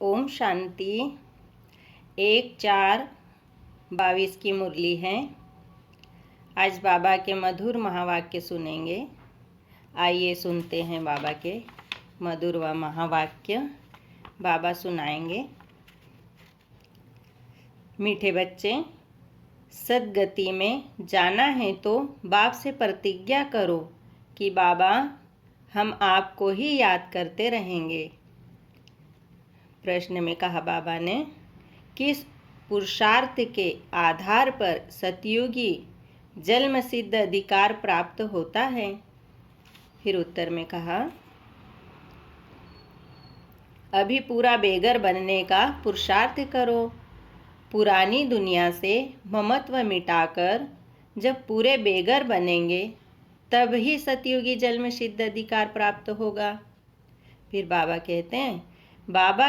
ओम शांति। 1-4-22 की मुरली है। आज बाबा के मधुर महावाक्य सुनेंगे। आइए सुनते हैं बाबा के मधुर व महावाक्य। बाबा सुनाएंगे। मीठे बच्चे, सद्गति में जाना है तो बाप से प्रतिज्ञा करो कि बाबा हम आपको ही याद करते रहेंगे। प्रश्न में कहा बाबा ने, किस पुरुषार्थ के आधार पर सतयुगी जन्म सिद्ध अधिकार प्राप्त होता है? फिर उत्तर में कहा, अभी पूरा बेगर बनने का पुरुषार्थ करो। पुरानी दुनिया से ममत्व मिटाकर जब पूरे बेगर बनेंगे तब ही सतयुगी जन्म सिद्ध अधिकार प्राप्त होगा। फिर बाबा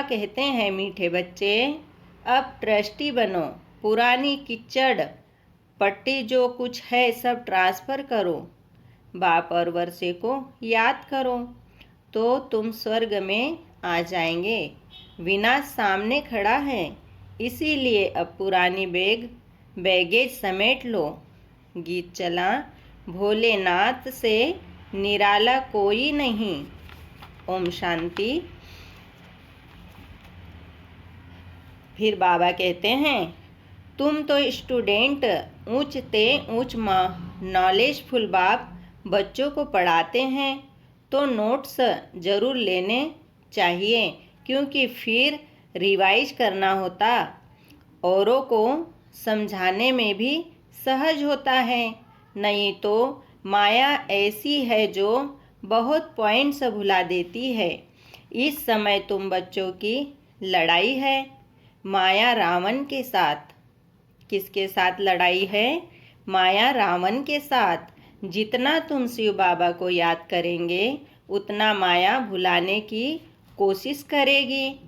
कहते हैं मीठे बच्चे, अब ट्रस्टी बनो। पुरानी कीचड़ पट्टी जो कुछ है सब ट्रांसफ़र करो। बाप और वर्षे को याद करो तो तुम स्वर्ग में आ जाएंगे। विनाश सामने खड़ा है, इसीलिए अब पुरानी बैगेज समेट लो। गीत चला, भोलेनाथ से निराला कोई नहीं। ओम शांति। फिर बाबा कहते हैं, तुम तो स्टूडेंट ऊंच नॉलेजफुल बाप बच्चों को पढ़ाते हैं तो नोट्स ज़रूर लेने चाहिए, क्योंकि फिर रिवाइज करना होता, औरों को समझाने में भी सहज होता है। नहीं तो माया ऐसी है जो बहुत पॉइंट्स भुला देती है। इस समय तुम बच्चों की लड़ाई है माया रावण के साथ। किसके साथ लड़ाई है? माया रावण के साथ। जितना तुम शिव बाबा को याद करेंगे उतना माया भुलाने की कोशिश करेगी।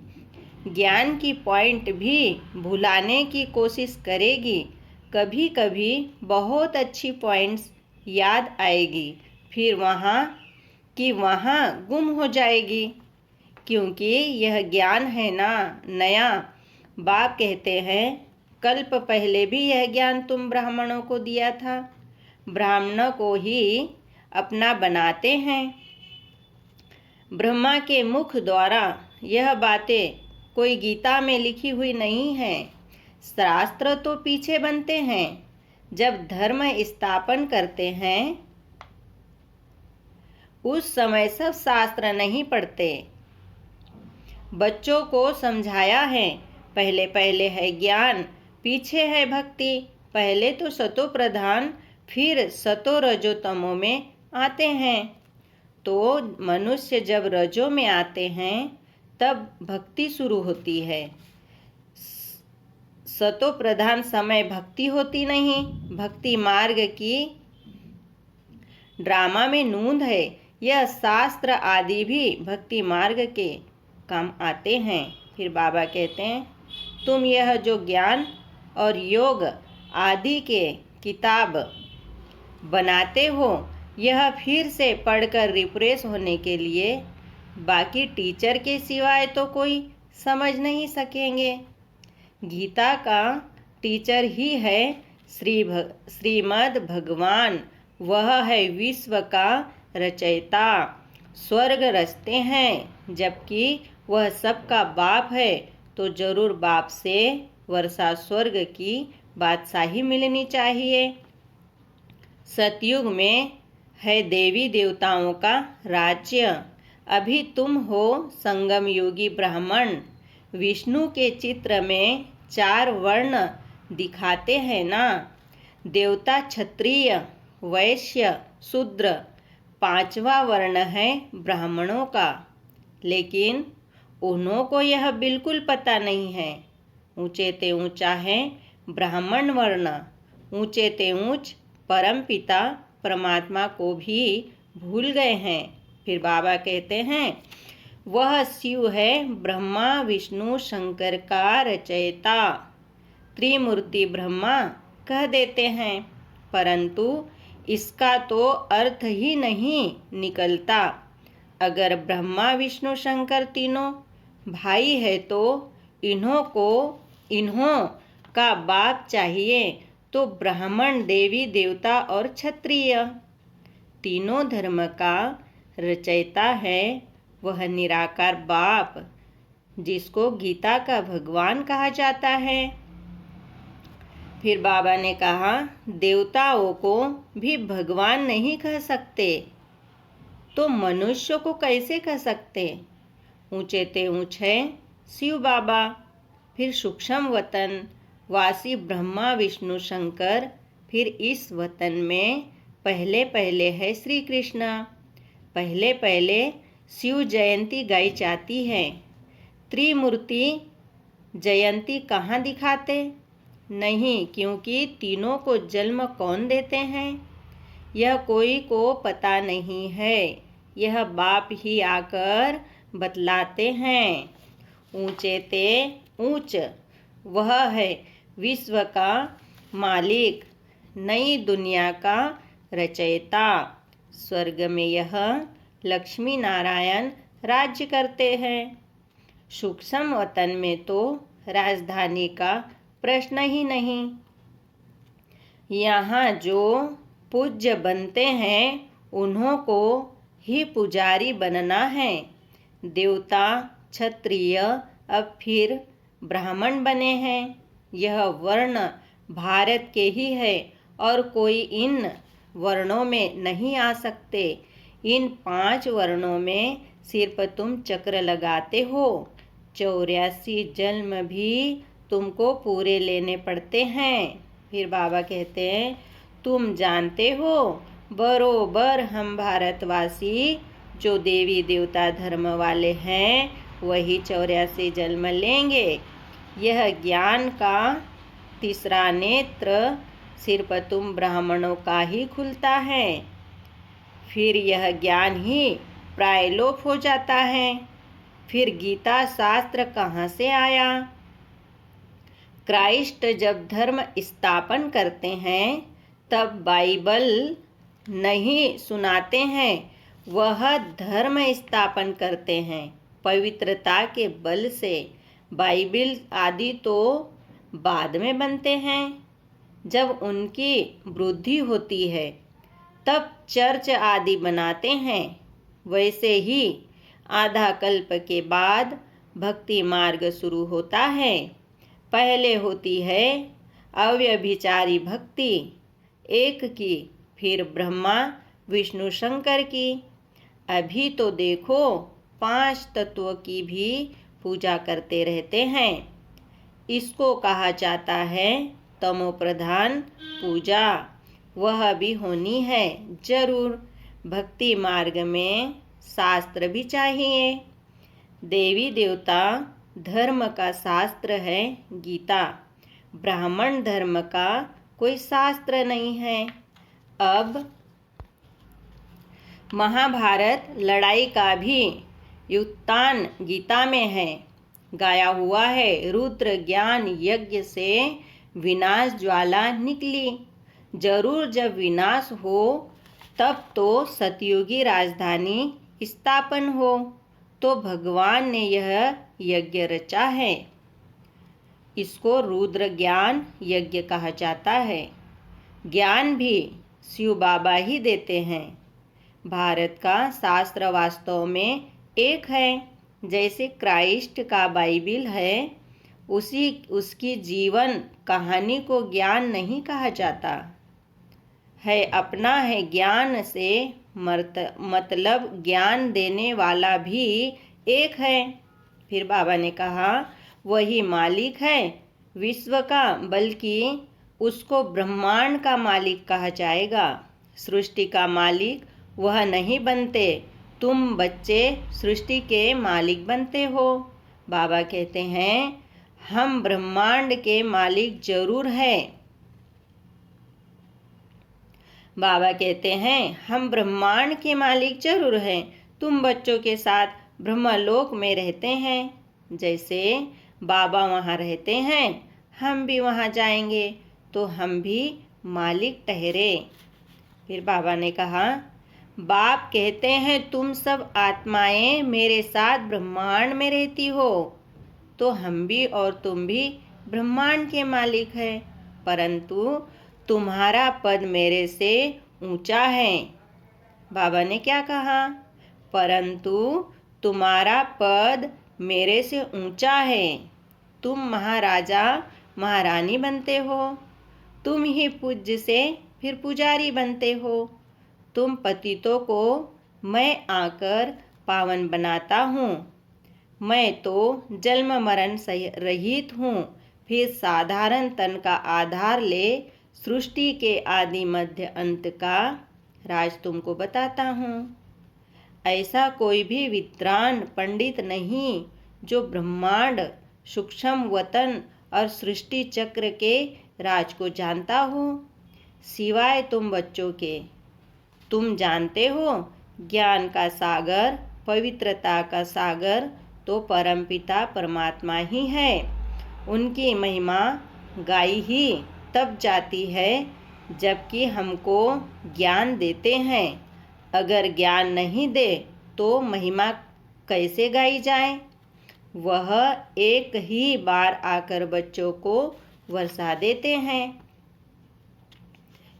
ज्ञान की पॉइंट भी भुलाने की कोशिश करेगी। कभी कभी बहुत अच्छी पॉइंट्स याद आएगी, फिर वहाँ गुम हो जाएगी, क्योंकि यह ज्ञान है ना नया। बाप कहते हैं, कल्प पहले भी यह ज्ञान तुम ब्राह्मणों को दिया था। ब्राह्मणों को ही अपना बनाते हैं। ब्रह्मा के मुख द्वारा यह बातें कोई गीता में लिखी हुई नहीं है। शास्त्र तो पीछे बनते हैं। जब धर्म स्थापन करते हैं उस समय सब शास्त्र नहीं पढ़ते। बच्चों को समझाया है, पहले पहले है ज्ञान, पीछे है भक्ति। पहले तो सतो प्रधान, फिर सतो रजो तमो में आते हैं। तो मनुष्य जब रजो में आते हैं तब भक्ति शुरू होती है। सतो प्रधान समय भक्ति होती नहीं। भक्ति मार्ग की ड्रामा में नूंद है। यह शास्त्र आदि भी भक्ति मार्ग के काम आते हैं। फिर बाबा कहते हैं, तुम यह जो ज्ञान और योग आदि के किताब बनाते हो, यह फिर से पढ़कर रिफ्रेश होने के लिए बाकी टीचर के सिवाय तो कोई समझ नहीं सकेंगे। गीता का टीचर ही है श्रीमद् भगवान। वह है विश्व का रचयिता। स्वर्ग रचते हैं, जबकि वह सबका बाप है, तो जरूर बाप से वर्षा स्वर्ग की बादशाही मिलनी चाहिए। सतयुग में है देवी देवताओं का राज्य। अभी तुम हो संगम योगी ब्राह्मण। विष्णु के चित्र में 4 वर्ण दिखाते हैं ना। देवता, क्षत्रिय, वैश्य, शूद्र। 5वां वर्ण है ब्राह्मणों का, लेकिन उन्हों को यह बिल्कुल पता नहीं है। ऊंचे ते ऊंचा है ब्राह्मण वर्ण। ऊंचे ते ऊंच परम पिता परमात्मा को भी भूल गए हैं। फिर बाबा कहते हैं, वह शिव है ब्रह्मा विष्णु शंकर का रचयिता। त्रिमूर्ति ब्रह्मा कह देते हैं, परंतु इसका तो अर्थ ही नहीं निकलता। अगर ब्रह्मा विष्णु शंकर तीनों भाई है तो इन्हों का बाप चाहिए तो ब्राह्मण, देवी देवता और क्षत्रिय। तीनों धर्म का रचयिता है वह निराकार बाप, जिसको गीता का भगवान कहा जाता है। फिर बाबा ने कहा, देवताओं को भी भगवान नहीं कह सकते तो मनुष्य को कैसे कह सकते। ऊंचे ते ऊंचे शिव बाबा, फिर सूक्ष्म वतन वासी ब्रह्मा विष्णु शंकर, फिर इस वतन में पहले पहले है श्री कृष्ण। पहले पहले शिव जयंती गाई जाती है। त्रिमूर्ति जयंती कहाँ दिखाते नहीं, क्योंकि तीनों को जन्म कौन देते हैं यह कोई को पता नहीं है। यह बाप ही आकर बतलाते हैं। ऊंचे ते ऊंच वह है विश्व का मालिक, नई दुनिया का रचयिता। स्वर्ग में यह लक्ष्मी नारायण राज्य करते हैं। सूक्ष्म वतन में तो राजधानी का प्रश्न ही नहीं। यहाँ जो पूज्य बनते हैं उन्हों को ही पुजारी बनना है। देवता क्षत्रिय अब फिर ब्राह्मण बने हैं। यह वर्ण भारत के ही है और कोई इन वर्णों में नहीं आ सकते। इन 5 वर्णों में सिर्फ तुम चक्र लगाते हो। 84 जन्म भी तुमको पूरे लेने पड़ते हैं। फिर बाबा कहते हैं, तुम जानते हो बरोबर हम भारतवासी जो देवी देवता धर्म वाले हैं वही 84 जन्म लेंगे। यह ज्ञान का तीसरा नेत्र सिर्फ तुम ब्राह्मणों का ही खुलता है। फिर यह ज्ञान ही प्रायलोप हो जाता है। फिर गीता शास्त्र कहाँ से आया। क्राइस्ट जब धर्म स्थापन करते हैं तब बाइबल नहीं सुनाते हैं, वह धर्म स्थापन करते हैं पवित्रता के बल से। बाइबल आदि तो बाद में बनते हैं। जब उनकी वृद्धि होती है तब चर्च आदि बनाते हैं। वैसे ही आधा कल्प के बाद भक्ति मार्ग शुरू होता है। पहले होती है अव्यभिचारी भक्ति एक की, फिर ब्रह्मा विष्णु शंकर की। अभी तो देखो 5 तत्वों की भी पूजा करते रहते हैं। इसको कहा जाता है तमो प्रधान पूजा। वह भी होनी है जरूर। भक्ति मार्ग में शास्त्र भी चाहिए। देवी देवता धर्म का शास्त्र है गीता। ब्राह्मण धर्म का कोई शास्त्र नहीं है। अब महाभारत लड़ाई का भी युक्तान गीता में है, गाया हुआ है। रुद्र ज्ञान यज्ञ से विनाश ज्वाला निकली। जरूर जब विनाश हो तब तो सतयुगी राजधानी स्थापन हो। तो भगवान ने यह यज्ञ रचा है। इसको रुद्र ज्ञान यज्ञ कहा जाता है। ज्ञान भी शिव बाबा ही देते हैं। भारत का शास्त्र वास्तव में एक है। जैसे क्राइस्ट का बाइबिल है, उसकी जीवन कहानी को ज्ञान नहीं कहा जाता है, अपना है। ज्ञान से मतलब ज्ञान देने वाला भी एक है। फिर बाबा ने कहा, वही मालिक है विश्व का, बल्कि उसको ब्रह्मांड का मालिक कहा जाएगा। सृष्टि का मालिक वह नहीं बनते, तुम बच्चे सृष्टि के मालिक बनते हो। बाबा कहते हैं, हम ब्रह्मांड के मालिक जरूर हैं। बाबा कहते हैं, हम ब्रह्मांड के मालिक जरूर हैं। तुम बच्चों के साथ ब्रह्मलोक में रहते हैं। जैसे बाबा वहाँ रहते हैं, हम भी वहाँ जाएंगे तो हम भी मालिक ठहरे। फिर बाबा ने कहा, बाप कहते हैं तुम सब आत्माएं मेरे साथ ब्रह्मांड में रहती हो, तो हम भी और तुम भी ब्रह्मांड के मालिक हैं, परंतु तुम्हारा पद मेरे से ऊंचा है। बाबा ने क्या कहा? परंतु तुम्हारा पद मेरे से ऊंचा है। तुम महाराजा महारानी बनते हो, तुम ही पूज्य से फिर पुजारी बनते हो। तुम पतितों को मैं आकर पावन बनाता हूँ। मैं तो जन्म मरण रहित हूँ, फिर साधारण तन का आधार ले सृष्टि के आदि मध्य अंत का राज तुमको बताता हूँ। ऐसा कोई भी विद्वान पंडित नहीं जो ब्रह्मांड, सूक्ष्म वतन और सृष्टि चक्र के राज को जानता हो, सिवाय तुम बच्चों के। तुम जानते हो ज्ञान का सागर, पवित्रता का सागर तो परमपिता परमात्मा ही है। उनकी महिमा गाई ही तब जाती है जबकि हमको ज्ञान देते हैं। अगर ज्ञान नहीं दे तो महिमा कैसे गाई जाए? वह एक ही बार आकर बच्चों को वर्षा देते हैं।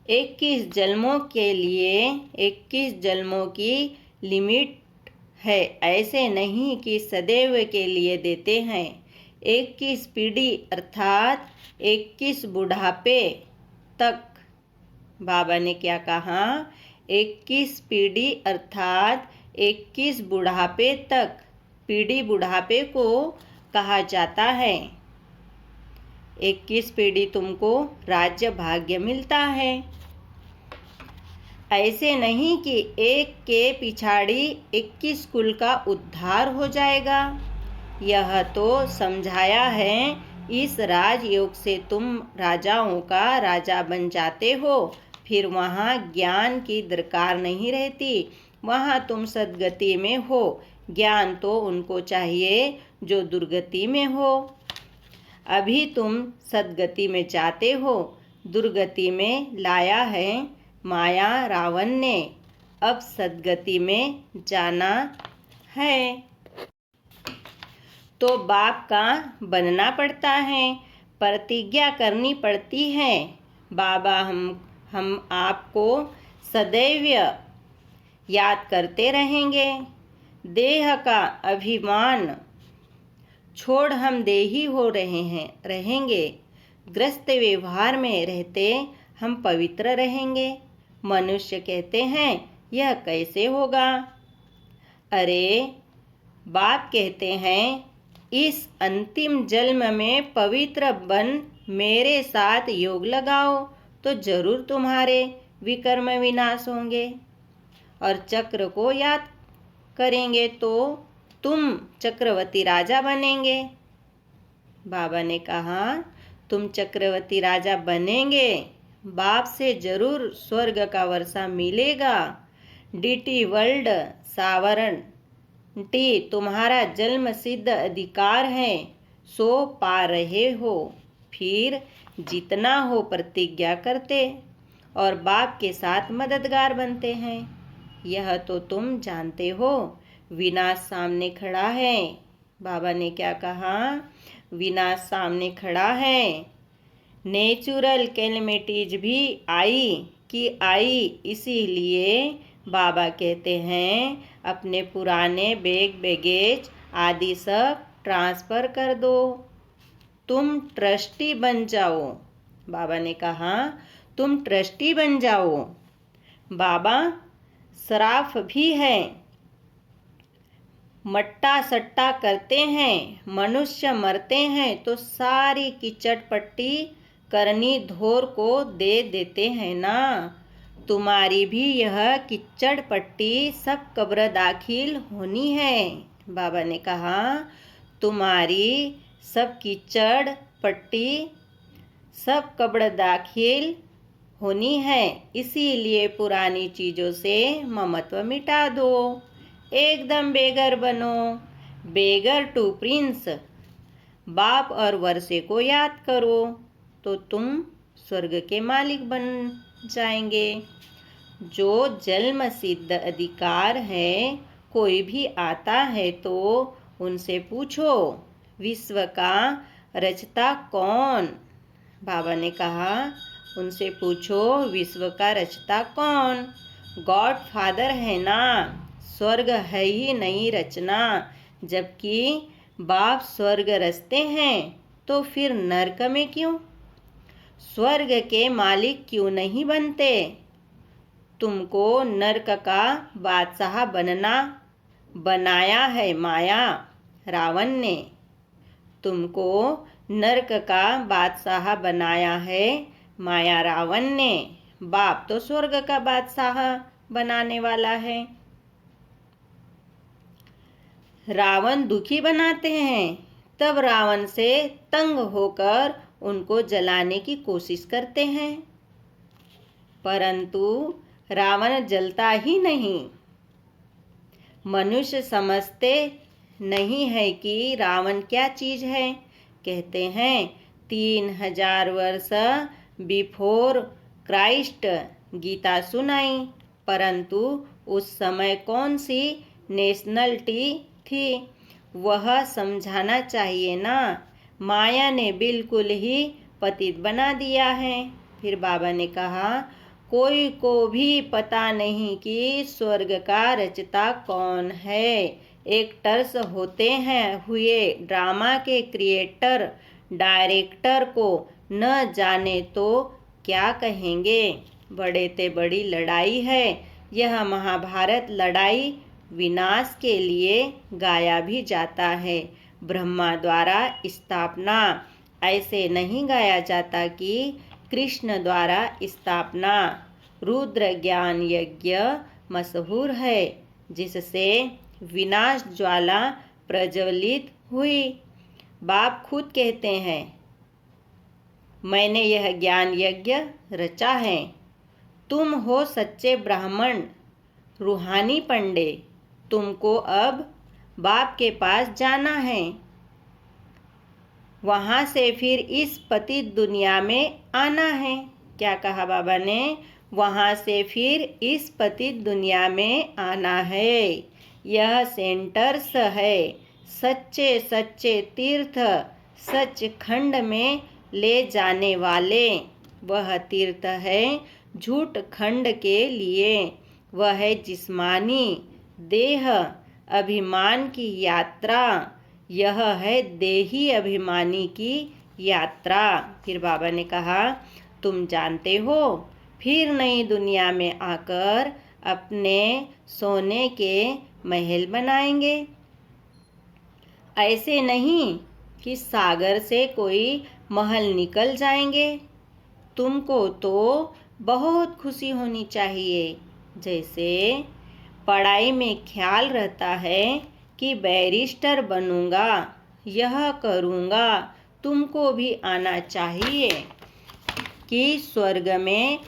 21 जन्मों के लिए 21 जन्मों की लिमिट है, ऐसे नहीं कि सदैव के लिए देते हैं। 21 पीढ़ी अर्थात 21 बुढ़ापे तक। बाबा ने क्या कहा? 21 पीढ़ी अर्थात 21 बुढ़ापे तक। पीढ़ी बुढ़ापे को कहा जाता है। 21 पीढ़ी तुमको राज्य भाग्य मिलता है। ऐसे नहीं कि एक के पिछाड़ी 21 कुल का उद्धार हो जाएगा। यह तो समझाया है इस राजयोग से तुम राजाओं का राजा बन जाते हो, फिर वहाँ ज्ञान की दरकार नहीं रहती। वहाँ तुम सद्गति में हो। ज्ञान तो उनको चाहिए जो दुर्गति में हो। अभी तुम सद्गति में जाते हो, दुर्गति में लाया है माया रावण ने। अब सद्गति में जाना है तो बाप का बनना पड़ता है, प्रतिज्ञा करनी पड़ती है। बाबा हम आपको सदैव याद करते रहेंगे। देह का अभिमान छोड़ हम देही हो रहेंगे। ग्रस्त व्यवहार में रहते हम पवित्र रहेंगे। मनुष्य कहते हैं यह कैसे होगा? अरे बाप कहते हैं इस अंतिम जन्म में पवित्र बन मेरे साथ योग लगाओ तो जरूर तुम्हारे विकर्म विनाश होंगे और चक्र को याद करेंगे तो तुम चक्रवर्ती राजा बनेंगे। बाबा ने कहा तुम चक्रवर्ती राजा बनेंगे, बाप से जरूर स्वर्ग का वर्षा मिलेगा। डीटी वर्ल्ड सावरंटी तुम्हारा जन्म सिद्ध अधिकार है, सो पा रहे हो। फिर जितना हो प्रतिज्ञा करते और बाप के साथ मददगार बनते हैं। यह तो तुम जानते हो। विनाश सामने खड़ा है। बाबा ने क्या कहा? विनाश सामने खड़ा है। नेचुरल कैलेमिटीज भी आई, इसीलिए बाबा कहते हैं अपने पुराने बैगेज आदि सब ट्रांसफ़र कर दो, तुम ट्रस्टी बन जाओ। बाबा ने कहा तुम ट्रस्टी बन जाओ। बाबा शराफ भी है, मट्टा सट्टा करते हैं। मनुष्य मरते हैं तो सारी कीचड़ पट्टी करनी धोर को दे देते हैं ना। तुम्हारी भी यह कीचड़ पट्टी सब कब्र दाखिल होनी है। बाबा ने कहा तुम्हारी सब कीचड़ पट्टी सब कब्र दाखिल होनी है, इसीलिए पुरानी चीज़ों से ममत्व मिटा दो, एकदम बेगर बनो। बेगर टू प्रिंस। बाप और वर्षे को याद करो तो तुम स्वर्ग के मालिक बन जाएंगे। जो जन्म सिद्ध अधिकार है, कोई भी आता है तो उनसे पूछो, विश्व का रचता कौन? बाबा ने कहा, उनसे पूछो विश्व का रचता कौन? गॉड फादर है ना। स्वर्ग है ही नहीं रचना। जबकि बाप स्वर्ग रचते हैं तो फिर नरक में क्यों? स्वर्ग के मालिक क्यों नहीं बनते? तुमको नरक का बादशाह बनाया है माया, रावण ने। तुमको नरक का बादशाह बनाया है माया, रावण ने। बाप तो स्वर्ग का बादशाह बनाने वाला है। रावण दुखी बनाते हैं, तब रावण से तंग होकर उनको जलाने की कोशिश करते हैं, परंतु रावण जलता ही नहीं। मनुष्य समझते नहीं है कि रावण क्या चीज है। कहते हैं 3000 वर्ष बिफोर क्राइस्ट गीता सुनाई, परंतु उस समय कौन सी नेशनलिटी थी, वह समझाना चाहिए ना। माया ने बिल्कुल ही पतित बना दिया है। फिर बाबा ने कहा, कोई को भी पता नहीं कि स्वर्ग का रचता कौन है। एक्टर्स होते हैं हुए ड्रामा के क्रिएटर डायरेक्टर को न जाने तो क्या कहेंगे। बड़े ते बड़ी लड़ाई है यह महाभारत लड़ाई। विनाश के लिए गाया भी जाता है। ब्रह्मा द्वारा स्थापना ऐसे नहीं गाया जाता कि कृष्ण द्वारा स्थापना। रुद्र ज्ञान यज्ञ मशहूर है, जिससे विनाश ज्वाला प्रज्वलित हुई। बाप खुद कहते हैं, मैंने यह ज्ञान यज्ञ रचा है। तुम हो सच्चे ब्राह्मण, रूहानी पंडे। तुमको अब बाप के पास जाना है, वहाँ से फिर इस पतित दुनिया में आना है। क्या कहा बाबा ने? वहाँ से फिर इस पतित दुनिया में आना है। यह सेंटर्स है, सच्चे सच्चे तीर्थ सचखंड में ले जाने वाले। वह तीर्थ है झूठ खंड के लिए। वह है जिस्मानी देह अभिमान की यात्रा। यह है देही अभिमानी की यात्रा। फिर बाबा ने कहा, तुम जानते हो, फिर नई दुनिया में आकर अपने सोने के महल बनाएंगे। ऐसे नहीं कि सागर से कोई महल निकल जाएंगे। तुमको तो बहुत खुशी होनी चाहिए। जैसे पढ़ाई में ख्याल रहता है कि बैरिस्टर बनूंगा, यह करूंगा। तुमको भी आना चाहिए कि स्वर्ग में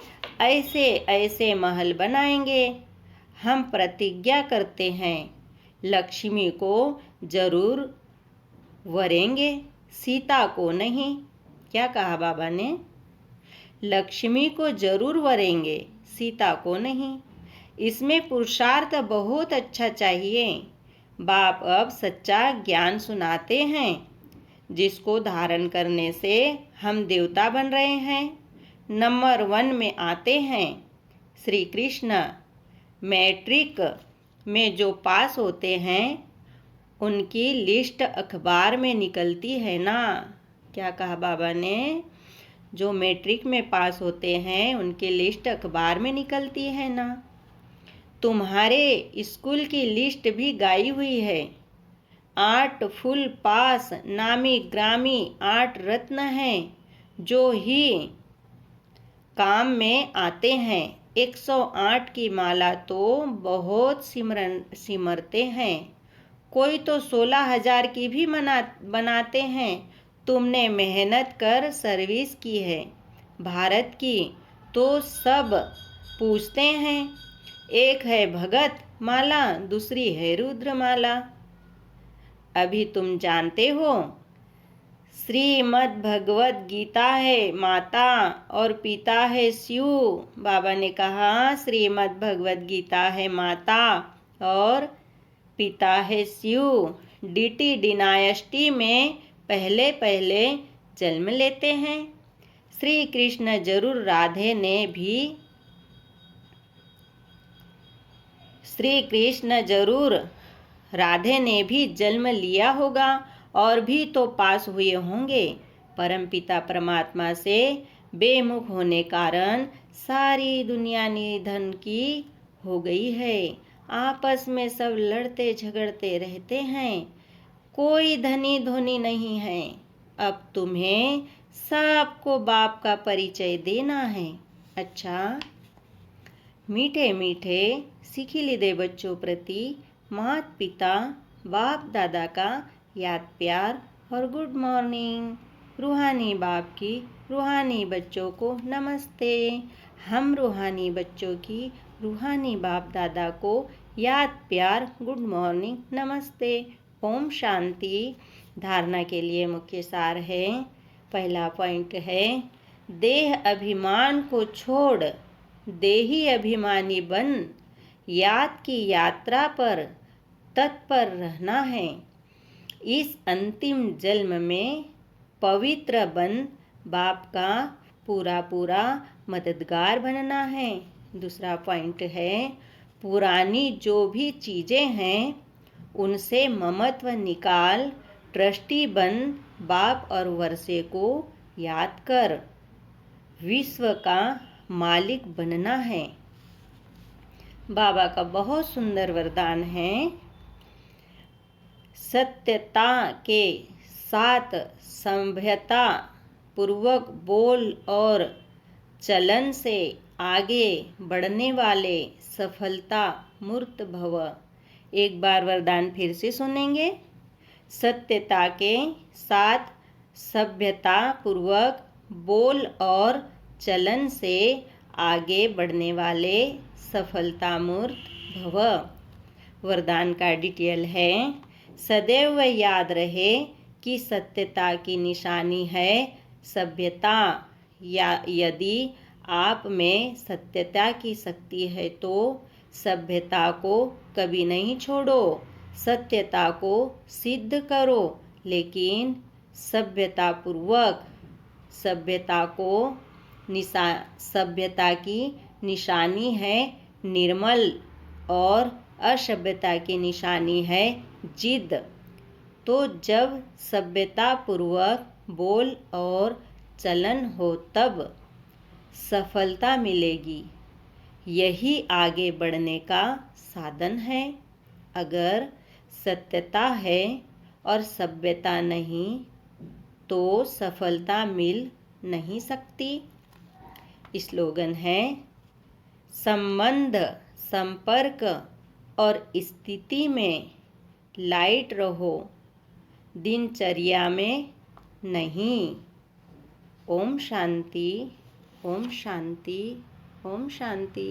ऐसे ऐसे महल बनाएंगे। हम प्रतिज्ञा करते हैं, लक्ष्मी को जरूर वरेंगे, सीता को नहीं। क्या कहा बाबा ने? लक्ष्मी को जरूर वरेंगे, सीता को नहीं। इसमें पुरुषार्थ बहुत अच्छा चाहिए। बाप अब सच्चा ज्ञान सुनाते हैं, जिसको धारण करने से हम देवता बन रहे हैं। नंबर 1 में आते हैं श्री कृष्ण। मैट्रिक में जो पास होते हैं उनकी लिस्ट अखबार में निकलती है ना। क्या कहा बाबा ने? जो मैट्रिक में पास होते हैं उनकी लिस्ट अखबार में निकलती है ना। तुम्हारे स्कूल की लिस्ट भी गाई हुई है। 8 फुल पास नामी ग्रामी 8 रत्न हैं जो ही काम में आते हैं। 108 की माला तो बहुत सिमरते हैं। कोई तो 16,000 की भी बनाते हैं। तुमने मेहनत कर सर्विस की है भारत की, तो सब पूछते हैं। एक है भगत माला, दूसरी है रुद्र माला। अभी तुम जानते हो श्रीमद् भगवत गीता है माता और पिता है शिव। बाबा ने कहा श्रीमद् भगवत गीता है माता और पिता है शिव। डीटी डिनायस्टी में पहले पहले जन्म लेते हैं। श्री कृष्ण जरूर राधे ने भी जन्म लिया होगा और भी तो पास हुए होंगे। परमपिता परमात्मा से बेमुख होने कारण सारी दुनिया निधन की हो गई है। आपस में सब लड़ते झगड़ते रहते हैं। कोई धनी धोनी नहीं है। अब तुम्हें सबको बाप का परिचय देना है। अच्छा, मीठे मीठे सिखिलिदे बच्चों प्रति माता पिता बाप दादा का याद प्यार और गुड मॉर्निंग। रूहानी बाप की रूहानी बच्चों को नमस्ते। हम रूहानी बच्चों की रूहानी बाप दादा को याद प्यार गुड मॉर्निंग नमस्ते। ओम शांति। धारणा के लिए मुख्य सार है। पहला पॉइंट है, देह अभिमान को छोड़ देही अभिमानी बन याद की यात्रा पर तत्पर रहना है। इस अंतिम जन्म में पवित्र बन बाप का पूरा पूरा मददगार बनना है। दूसरा पॉइंट है, पुरानी जो भी चीज़ें हैं उनसे ममत्व निकाल ट्रस्टी बन बाप और वर्षे को याद कर विश्व का मालिक बनना है। बाबा का बहुत सुंदर वरदान है, सत्यता के साथ सभ्यता पूर्वक बोल और चलन से आगे बढ़ने वाले सफलता मूर्त भव। एक बार वरदान फिर से सुनेंगे। सत्यता के साथ सभ्यता पूर्वक बोल और चलन से आगे बढ़ने वाले सफलता मूर्त भव। वरदान का डिटेल है, सदैव याद रहे कि सत्यता की निशानी है सभ्यता। या यदि आप में सत्यता की शक्ति है तो सभ्यता को कभी नहीं छोड़ो। सत्यता को सिद्ध करो, लेकिन सभ्यता पूर्वक। सभ्यता की निशानी है निर्मल और असभ्यता की निशानी है जिद। तो जब सभ्यता पूर्वक बोल और चलन हो तब सफलता मिलेगी। यही आगे बढ़ने का साधन है। अगर सत्यता है और सभ्यता नहीं तो सफलता मिल नहीं सकती। स्लोगन है, संबंध संपर्क और स्थिति में लाइट रहो, दिनचर्या में नहीं। ओम शांति, ओम शांति, ओम शांति।